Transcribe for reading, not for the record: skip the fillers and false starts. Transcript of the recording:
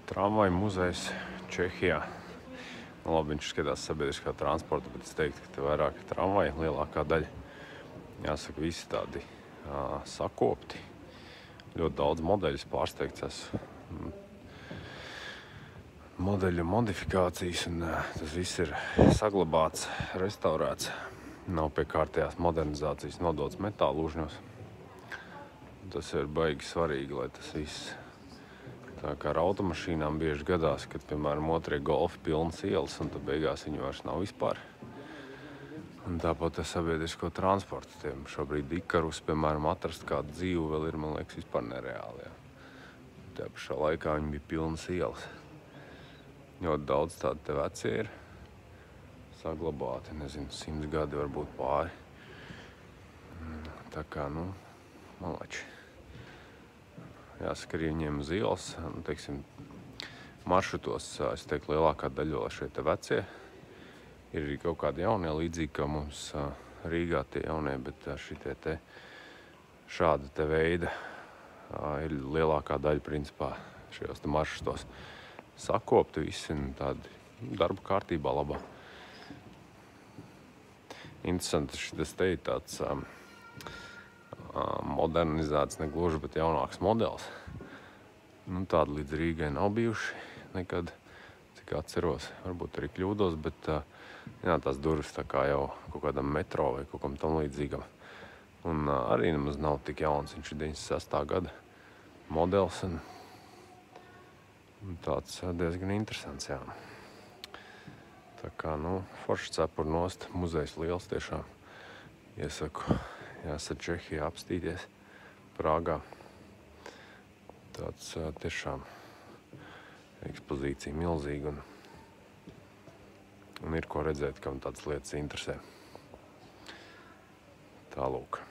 Tramvaju muzejs Čehijā. Labi, viņš skatās sabiedriskā transporta, bet es teiktu, ka te vairāk tramvaji, lielākā daļa. Jāsaka, visi tādi sakopti. Ļoti daudz modeļus pārsteigts esmu. Modeļu modifikācijas, un tas viss ir saglabāts, restaurēts. Nav pie kārtējās modernizācijas nodots metālūžņos. Tas ir baigi svarīgi, lai tas viss. Tā kā ar automašīnām bieži gadās, kad, piemēram, otrie golfi pilnas ielas, un tad beigās viņi vairs nav vispār. Un tāpat ar sabiedrisko transportu. Tiem šobrīd Ikarus, piemēram, atrast kādu dzīvu vēl ir, man liekas, vispār nereāli. Tā pašā laikā viņi bija pilnas ielas. Ļoti daudz tādi te vecie ir saglabāti, nezinu, 100 gadi varbūt pāri. Tā kā, malači. Jāsaka, arī viņiem uz ielas, teiksim, maršrutos, es teiktu, lielākā daļa šie te vecie. Ir arī kaut kādi jaunie, līdzīgi kā mums Rīgā tie jaunie, bet šitie te šāda te veida ir lielākā daļa, principā, šajos te maršrutos sakopti visi un tādi darba kārtībā labā. Interesanti, šitas te ir tāds modernizēts, negluži, bet jaunāks modelis. Tādi līdz Rīgai nav bijuši nekad, cik atceros. Varbūt arī kļūdos, bet tās durvis tā kā jau kaut kādam metro vai kaut kam tam līdzīgam. Un arī nemaz nav tik jauns, viņš ir 96. gada modelis un tāds diezgan interesants, jā. Tā kā, forši cepur nost, muzejs liels tiešām. Iesaku, jāsat Čehijā apstīties, Prāgā. Tāds tiešām ekspozīcija milzīga un ir ko redzēt, kam tādas lietas interesē. Tālūk.